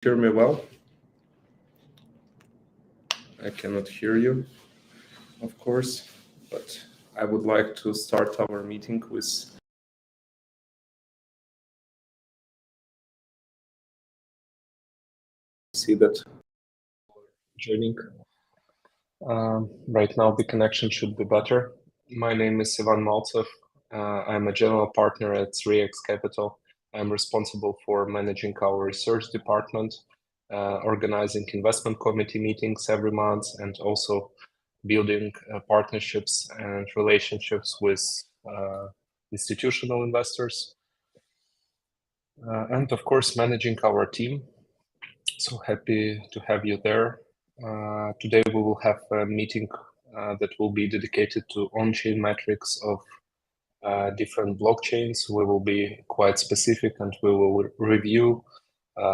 Hear me well? I cannot hear you, of course, but I would like to start our meeting with see that joining. Right now the connection should be better. My name is Ivan Maltsev. I'm a general partner at 3X Capital. I'm responsible for managing our research department, organizing investment committee meetings every month, and also building partnerships and relationships with institutional investors. And of course, managing our team. So happy to have you there. Today we will have a meeting that will be dedicated to on-chain metrics of different blockchains. We will be quite specific and we will review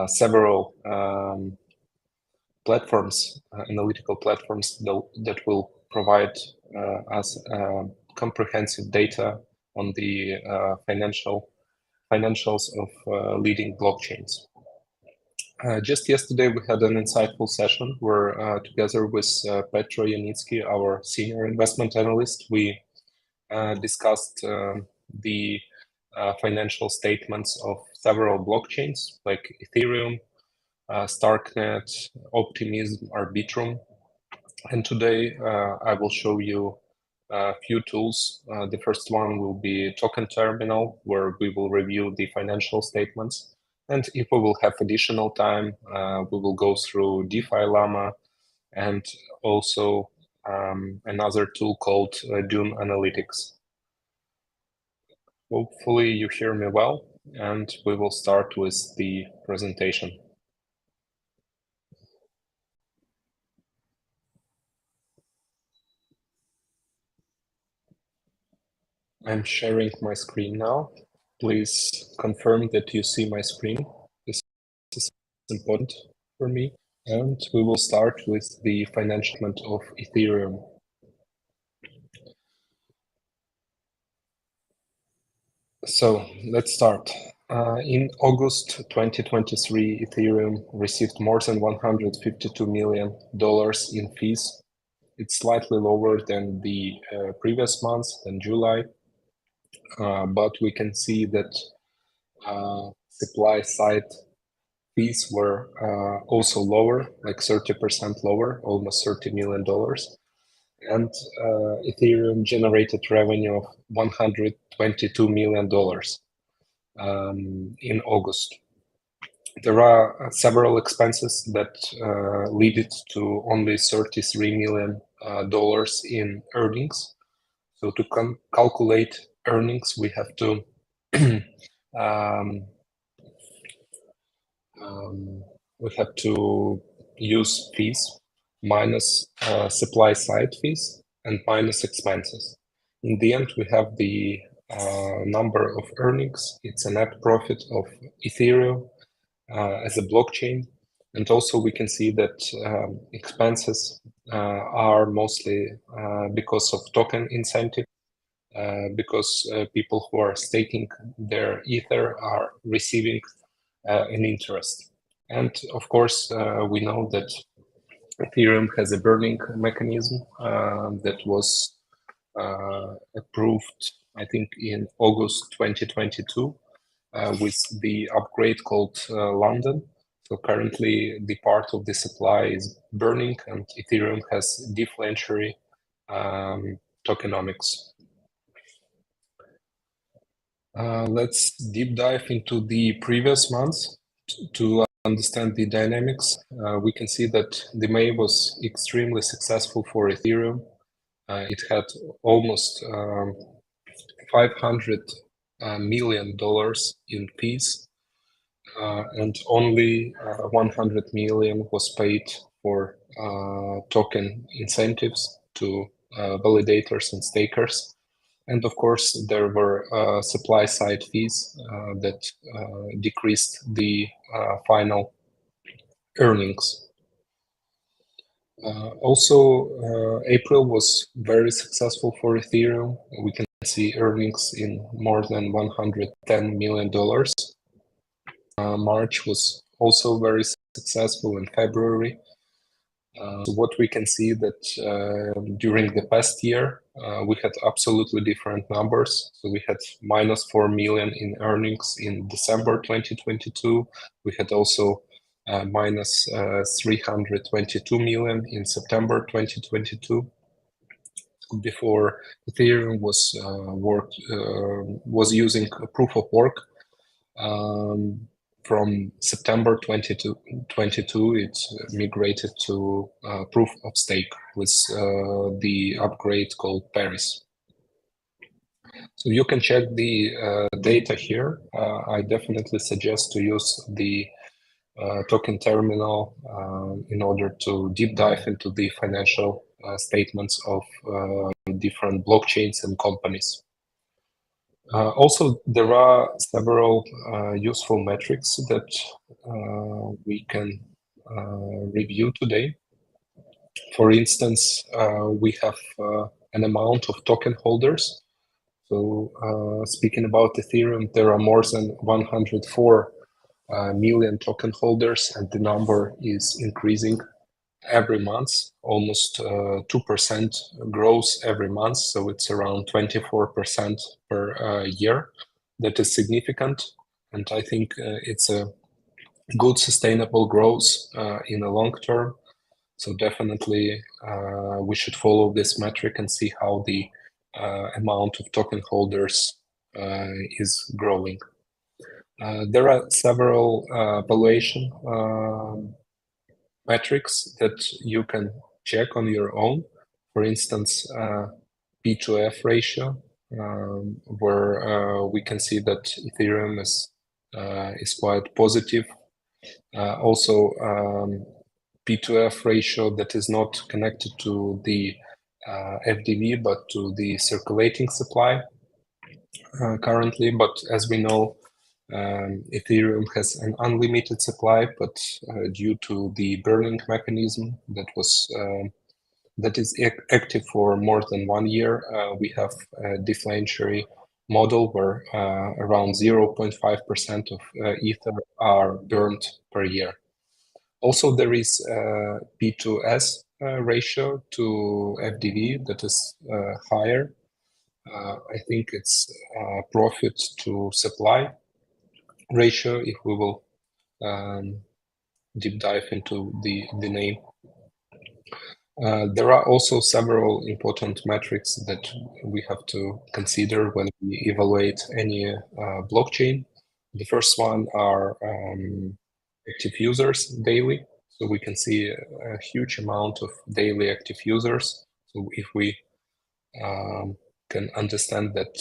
several platforms, analytical platforms that will provide us comprehensive data on the financials of leading blockchains. Just yesterday, we had an insightful session where, together with Petro Yanitsky, our senior investment analyst, we discussed the financial statements of several blockchains like Ethereum, Starknet, Optimism, Arbitrum. And today, I will show you a few tools. The first one will be Token Terminal, where we will review the financial statements. And if we will have additional time, we will go through DeFi Llama and also another tool called Dune Analytics. Hopefully you hear me well, and we will start with the presentation. I'm sharing my screen now. Please confirm that you see my screen. This is important for me. And we will start with the financial of Ethereum. So let's start. In August 2023, Ethereum received more than $152 million in fees. It's slightly lower than the previous month, than July, but we can see that supply side fees were also lower, like 30% lower, almost $30 million. And Ethereum generated revenue of $122 million in August. There are several expenses that lead it to only $33 million in earnings. So to calculate earnings, we have to use fees minus supply side fees and minus expenses. In the end, we have the number of earnings. It's a net profit of Ethereum as a blockchain. And also we can see that expenses are mostly because of token incentive, because people who are staking their Ether are receiving an interest. And of course, we know that Ethereum has a burning mechanism that was approved, I think, in August 2022 with the upgrade called London. So currently, the part of the supply is burning, and Ethereum has deflationary tokenomics. Let's deep dive into the previous months to understand the dynamics. We can see that the May was extremely successful for Ethereum. It had almost $500 million in fees, and only 100 million was paid for token incentives to validators and stakers. And of course, there were supply side fees that decreased the final earnings. Also, April was very successful for Ethereum. We can see earnings in more than $110 million. March was also very successful in February. So what we can see that during the past year, we had absolutely different numbers. So we had minus 4 million in earnings in December 2022. We had also minus 322 million in September 2022. Before Ethereum was using a proof of work. From September 2022, it migrated to proof of stake with the upgrade called Paris. So you can check the data here. I definitely suggest to use the token terminal in order to deep dive into the financial statements of different blockchains and companies. Also, there are several useful metrics that we can review today. For instance, we have an amount of token holders. So speaking about Ethereum, there are more than 104 million token holders, and the number is increasing every month, almost 2% growth every month. So it's around 24% per year. That is significant. And I think it's a good sustainable growth in the long term. So definitely we should follow this metric and see how the amount of token holders is growing. There are several valuation metrics that you can check on your own. For instance, P2F ratio, where we can see that Ethereum is quite positive. Also, P2F ratio that is not connected to the FDV, but to the circulating supply currently. But as we know, Ethereum has an unlimited supply, but due to the burning mechanism that is active for more than 1 year, we have a deflationary model where around 0.5% of Ether are burned per year. Also, there is a P2S ratio to FDV that is higher. I think it's profit to supply ratio if we will deep dive into the name. There are also several important metrics that we have to consider when we evaluate any blockchain. The first one are active users daily. So we can see a huge amount of daily active users. So if we can understand that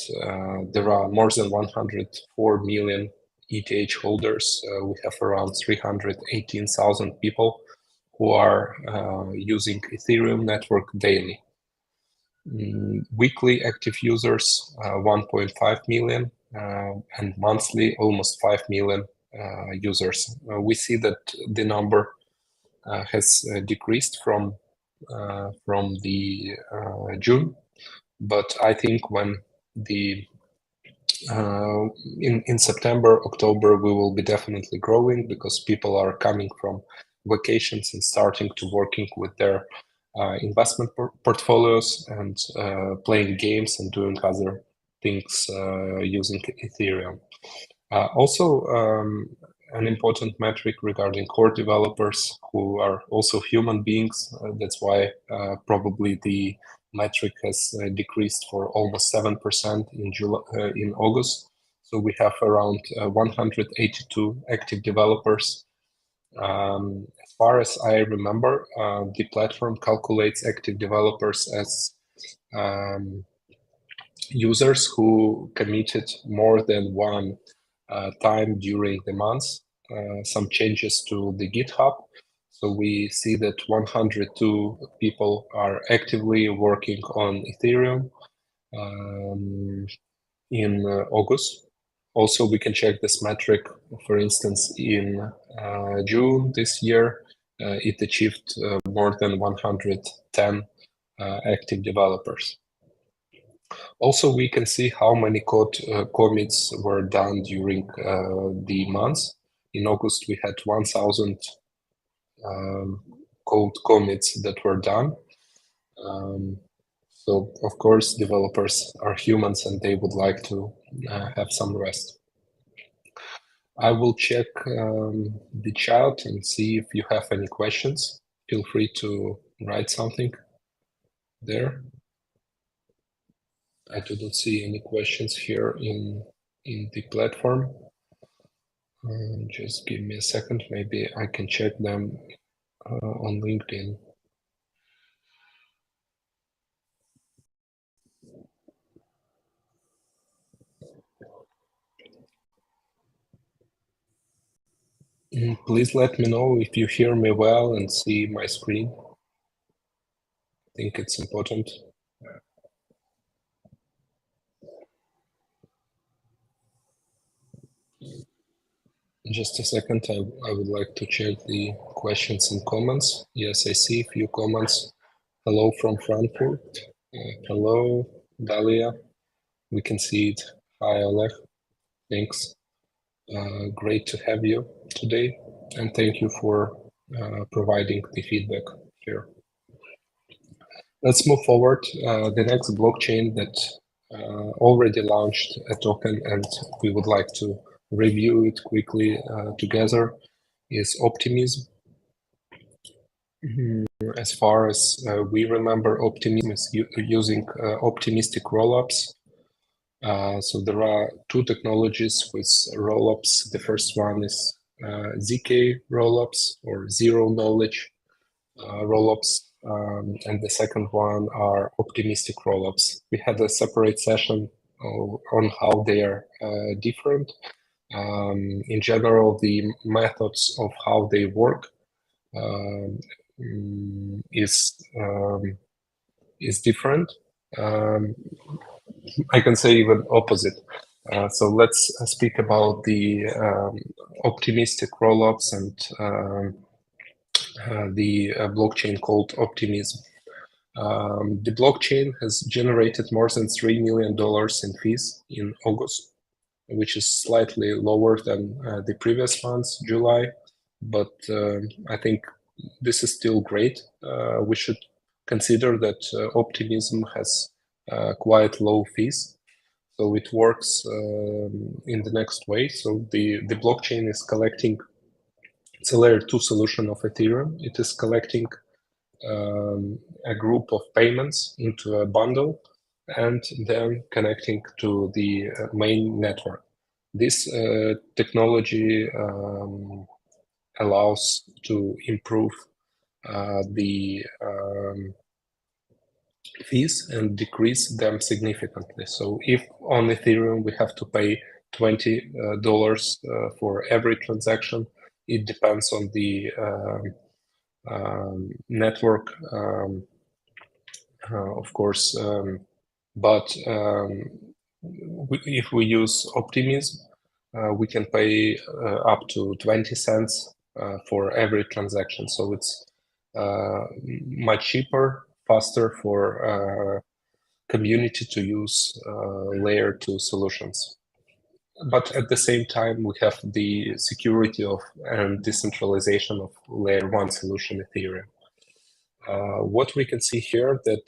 there are more than 104 million ETH holders, we have around 318,000 people who are using Ethereum network daily. Weekly active users, 1.5 million, and monthly almost 5 million users. We see that the number has decreased from the June, but I think when the in September, October, we will be definitely growing because people are coming from vacations and starting to working with their investment portfolios and playing games and doing other things using Ethereum. Also, an important metric regarding core developers who are also human beings. That's why probably the metric has decreased for almost 7% in August. So we have around 182 active developers. As far as I remember, the platform calculates active developers as users who committed more than one time during the month, some changes to the GitHub. So we see that 102 people are actively working on Ethereum in August. Also, we can check this metric, for instance, in June this year, it achieved more than 110 active developers. Also, we can see how many code commits were done during the months. In August, we had 1,000 code commits that were done. So of course, developers are humans and they would like to have some rest. I will check the chat and see if you have any questions. Feel free to write something there. I do not see any questions here in the platform. Just give me a second. Maybe I can check them on LinkedIn. Please let me know if you hear me well and see my screen. I think it's important. Just a second, I would like to check the questions and comments. Yes, I see a few comments. Hello from Frankfurt. Hello, Dalia. We can see it. Hi, Oleg. Thanks. Great to have you today. And thank you for providing the feedback here. Let's move forward. The next blockchain that already launched a token and we would like to review it quickly together is Optimism. As far as we remember, Optimism is using optimistic rollups. So there are two technologies with rollups. The first one is ZK rollups or zero knowledge rollups, and the second one are optimistic rollups. We had a separate session on how they are different. In general, the methods of how they work is different. I can say even opposite. So let's speak about the optimistic rollups and the blockchain called Optimism. The blockchain has generated more than $3 million in fees in August, which is slightly lower than the previous months, July, but I think this is still great. We should consider that Optimism has quite low fees, so it works in the next way. So the blockchain is collecting, it's a layer 2 solution of Ethereum. It is collecting a group of payments into a bundle and then connecting to the main network. This technology allows to improve the fees and decrease them significantly. So if on Ethereum we have to pay $20 for every transaction, it depends on the network, of course, but if we use Optimism, we can pay up to 20 cents for every transaction. So it's much cheaper, faster for community to use layer 2 solutions. But at the same time, we have the security of and decentralization of layer 1 solution Ethereum. What we can see here that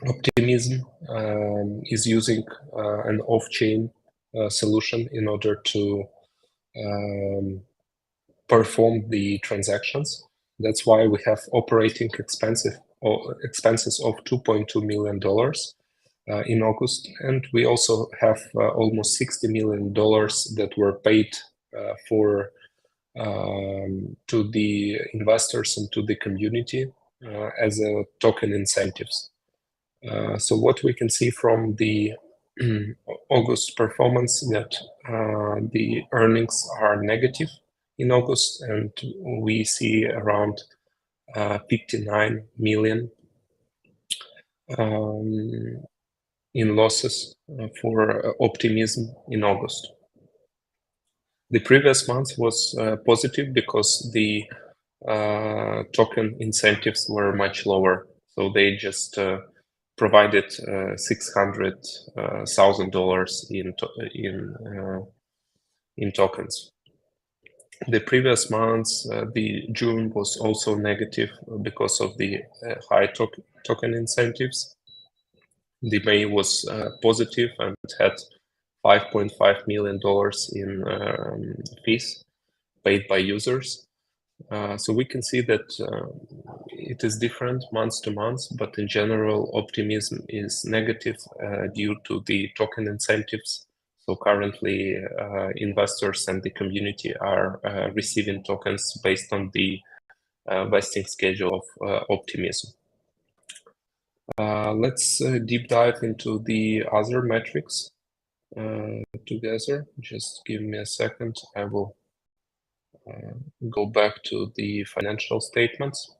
Optimism is using an off-chain solution in order to perform the transactions. That's why we have operating expenses of $2.2 million in August, and we also have almost $60 million that were paid to the investors and to the community as a token incentives. So what we can see from the August performance that the earnings are negative in August, and we see around 59 million in losses for Optimism in August. The previous month was positive because the token incentives were much lower, so they just provided $600,000 in tokens. The previous months, the June was also negative because of the high token incentives. The May was positive and had $5.5 million in fees paid by users. So we can see that it is different month to month, but in general, optimism is negative due to the token incentives. So currently, investors and the community are receiving tokens based on the vesting schedule of optimism. Let's deep dive into the other metrics together. Just give me a second. I will go back to the financial statements.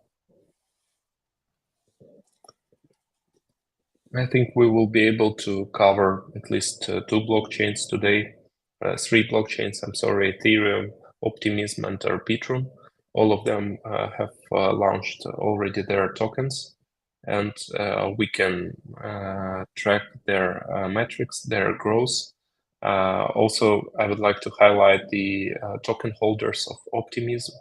I think we will be able to cover at least two blockchains today, three blockchains, I'm sorry, Ethereum, Optimism, and Arbitrum. All of them have launched already their tokens, and we can track their metrics, their growth. Also, I would like to highlight the token holders of Optimism.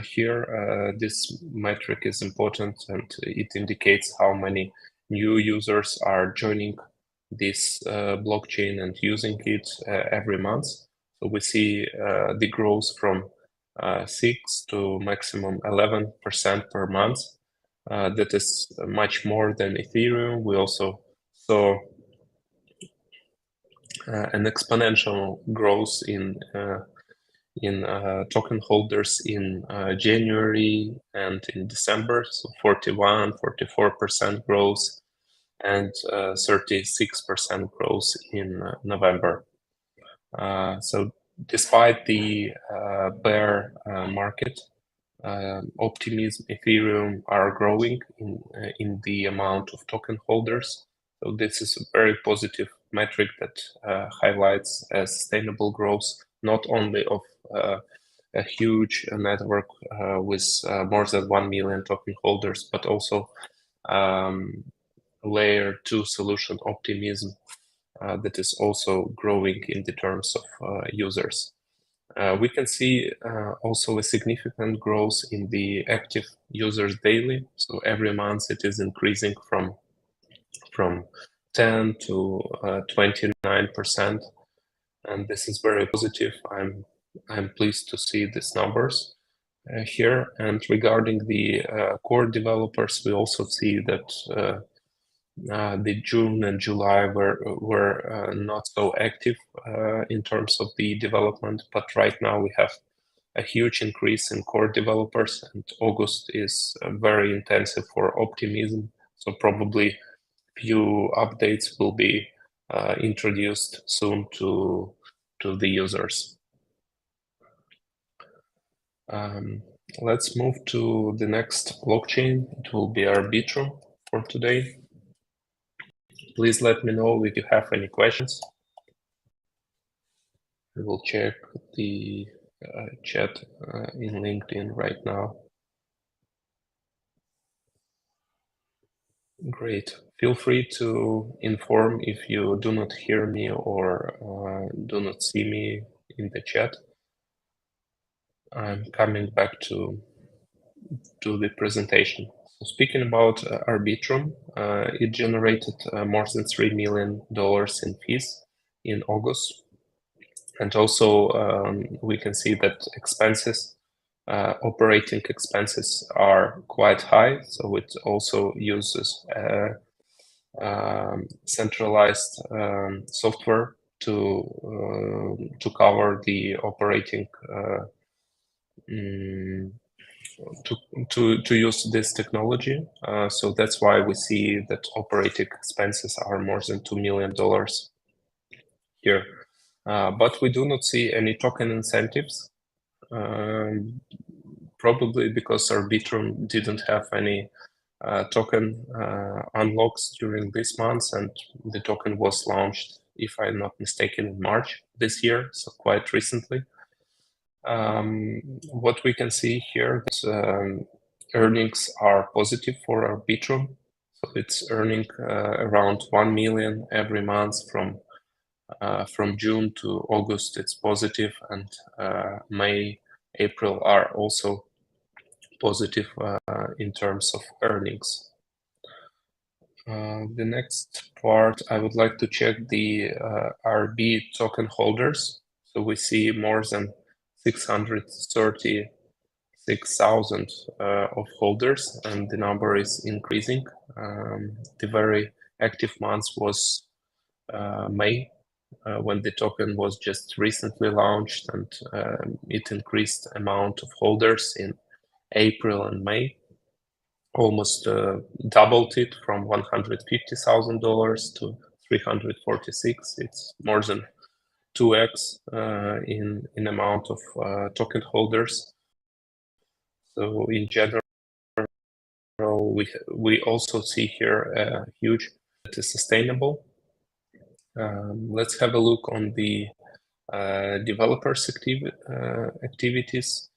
Here, this metric is important and it indicates how many new users are joining this blockchain and using it every month. So we see the growth from 6 to maximum 11% per month. That is much more than Ethereum. We also saw an exponential growth in token holders in January and in December, so 41, 44% growth and 36% growth in November. So despite the bear market, Optimism, Ethereum are growing in the amount of token holders. So this is a very positive metric that highlights a sustainable growth, not only of a huge network with more than 1 million token holders, but also layer 2 solution Optimism that is also growing in the terms of users. We can see also a significant growth in the active users daily. So every month it is increasing from 10 to 29%, and this is very positive. I'm pleased to see these numbers here. And regarding the core developers, we also see that the June and July were not so active in terms of the development, but right now we have a huge increase in core developers, and August is very intensive for Optimism. So probably few updates will be introduced soon to the users. Let's move to the next blockchain. It will be Arbitrum for today. Please let me know if you have any questions. I will check the chat in LinkedIn right now. Great. Feel free to inform if you do not hear me or do not see me in the chat. I'm coming back to the presentation. So speaking about Arbitrum, it generated more than $3 million in fees in August. And also we can see that expenses, operating expenses are quite high. So it also uses centralized software to cover the operating to use this technology. So that's why we see that operating expenses are more than $2 million here. But we do not see any token incentives, probably because Arbitrum didn't have any token unlocks during this month, and the token was launched, if I'm not mistaken, in March this year, so quite recently. What we can see here is earnings are positive for Arbitrum, so it's earning around 1 million every month from June to August. It's positive, and May April are also positive in terms of earnings. The next part, I would like to check the RB token holders. So we see more than 636,000 of holders, and the number is increasing. The very active month was May, when the token was just recently launched, and it increased amount of holders in April and May, almost doubled it from $150,000 to 346. It's more than 2x in amount of token holders. So in general, we also see here a huge that is sustainable. Let's have a look on the developers activities.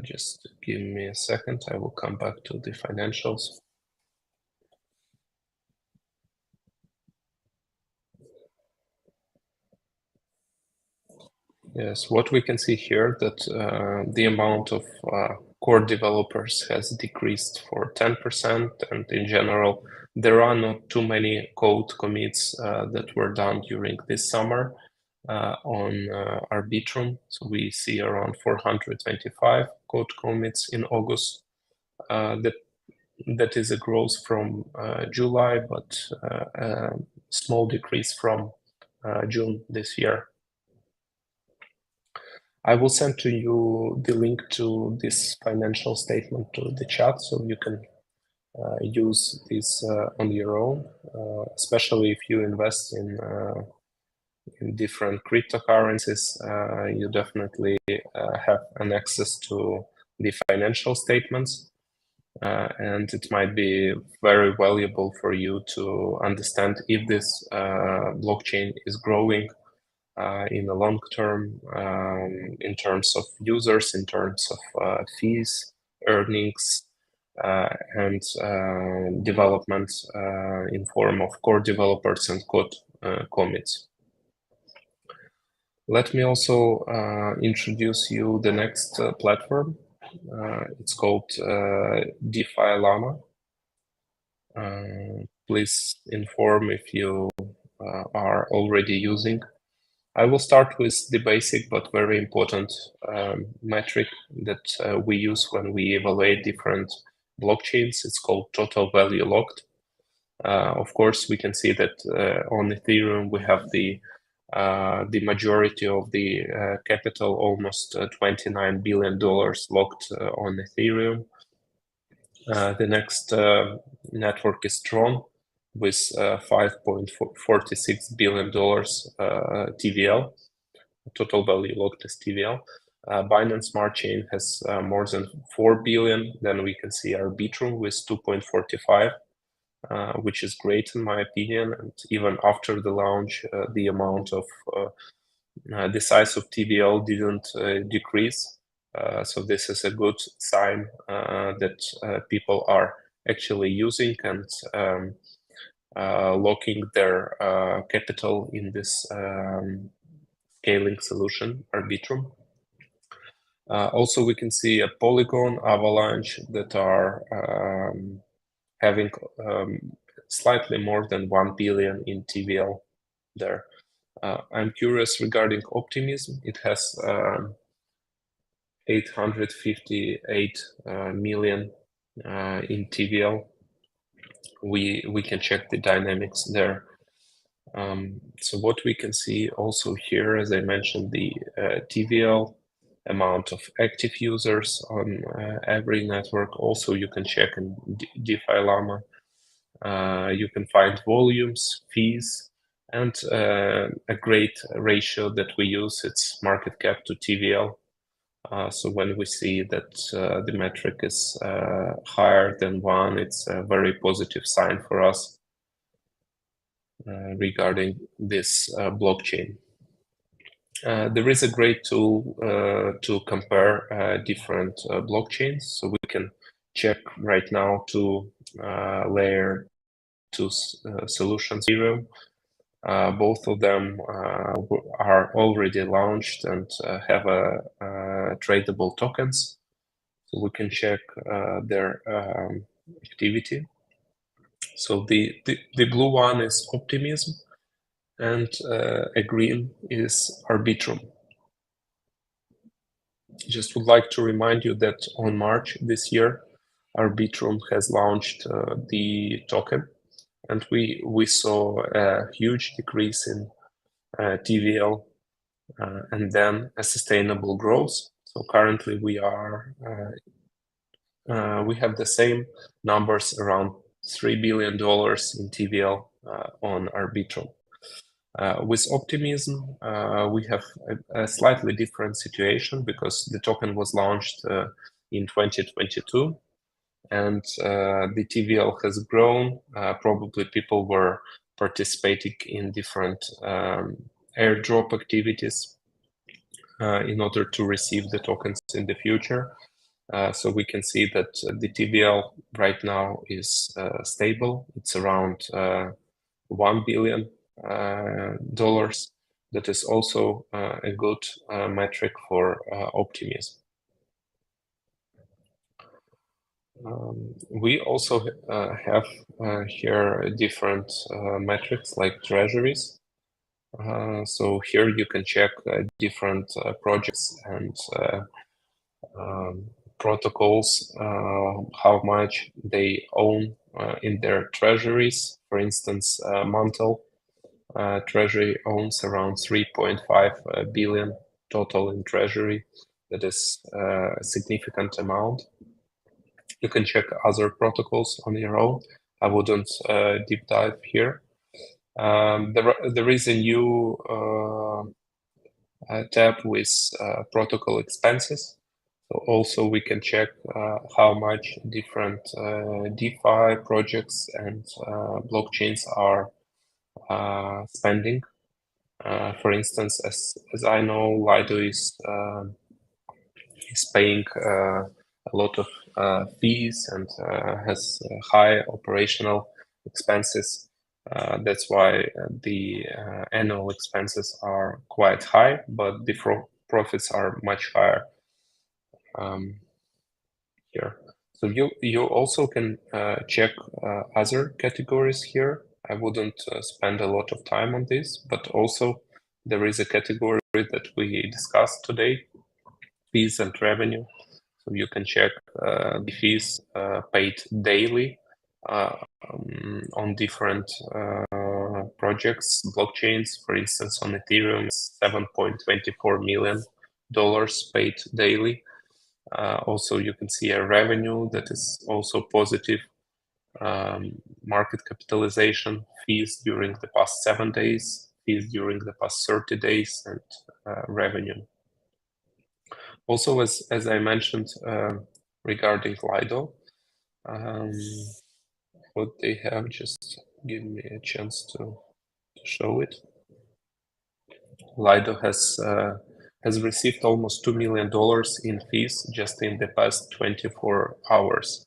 Just give me a second. I will come back to the financials. Yes, what we can see here that the amount of core developers has decreased for 10%, and in general, there are not too many code commits that were done during this summer on Arbitrum. So we see around 425 code commits in August. That is a growth from July, but a small decrease from June this year. I will send to you the link to this financial statement to the chat, so you can use this on your own, especially if you invest in different cryptocurrencies. You definitely have an access to the financial statements, and it might be very valuable for you to understand if this blockchain is growing in the long term, in terms of users, in terms of fees, earnings, and development in form of core developers and code commits. Let me also introduce you the next platform. It's called DeFi Llama. Please inform if you are already using. I will start with the basic but very important metric that we use when we evaluate different blockchains. It's called total value locked. Of course, we can see that on Ethereum we have the majority of the capital, almost $29 billion locked on Ethereum. The next network is Tron with $5.46 billion TVL, total value locked as TVL. Binance Smart Chain has more than 4 billion. Then we can see Arbitrum with 2.45, which is great in my opinion. And even after the launch, the amount of the size of TVL didn't decrease. So this is a good sign that people are actually using and locking their capital in this scaling solution, Arbitrum. Also, we can see a Polygon, Avalanche that are having slightly more than 1 billion in TVL there. I'm curious regarding Optimism. It has 858 million in TVL. We can check the dynamics there. So what we can see also here, as I mentioned, the TVL amount of active users on every network. Also, you can check in DeFi Llama. You can find volumes, fees, and a great ratio that we use. It's market cap to TVL. So when we see that the metric is higher than 1, it's a very positive sign for us regarding this blockchain. There is a great tool to compare different blockchains. So we can check right now to layer 2 solutions. Ethereum. Both of them are already launched and have tradable tokens, so we can check their activity. So the blue one is Optimism, and a green is Arbitrum. Just would like to remind you that on March this year, Arbitrum has launched the token, and we saw a huge decrease in TVL and then a sustainable growth. So currently we have the same numbers, around $3 billion in TVL on Arbitrum. With Optimism, we have a slightly different situation because the token was launched in 2022, and the TVL has grown. Probably people were participating in different airdrop activities in order to receive the tokens in the future. So we can see that the TVL right now is stable. It's around $1 billion. That is also a good metric for Optimism. We also have here different metrics like treasuries. So here you can check different projects and protocols, how much they own in their treasuries. For instance, Mantle Treasury owns around 3.5 billion total in treasury. That is a significant amount. You can check other protocols on your own. I wouldn't deep dive here. There is a new tab with protocol expenses. So also we can check how much different DeFi projects and blockchains are spending. For instance, as I know, Lido is paying a lot of fees and has high operational expenses. That's why the annual expenses are quite high, but the profits are much higher here. So you also can check other categories here. I wouldn't spend a lot of time on this, but also there is a category that we discussed today, fees and revenue. So you can check the fees paid daily on different projects, blockchains. For instance, on Ethereum, $7.24 million paid daily. Also, you can see a revenue that is also positive. Market capitalization, fees during the past 7 days, fees during the past 30 days, and revenue. Also, as I mentioned regarding Lido, what they have, just give me a chance to show it. Lido has received almost $2 million in fees just in the past 24 hours.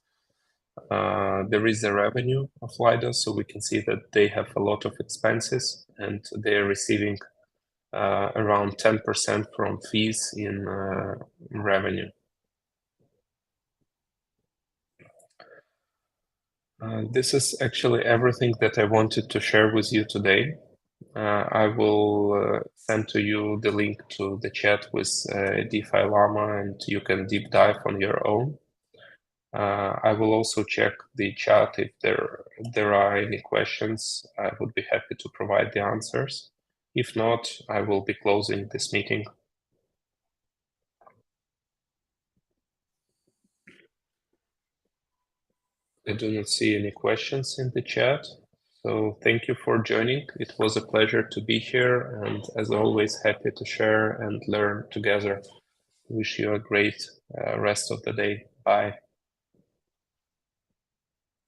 There is a revenue of Lido, so we can see that they have a lot of expenses and they're receiving around 10% from fees in revenue. This is actually everything that I wanted to share with you today. I will send to you the link to the chat with DeFi Llama, and you can deep dive on your own. I will also check the chat if there are any questions. I would be happy to provide the answers. If not, I will be closing this meeting. I do not see any questions in the chat. So thank you for joining. It was a pleasure to be here, and as always, happy to share and learn together. Wish you a great rest of the day. Bye.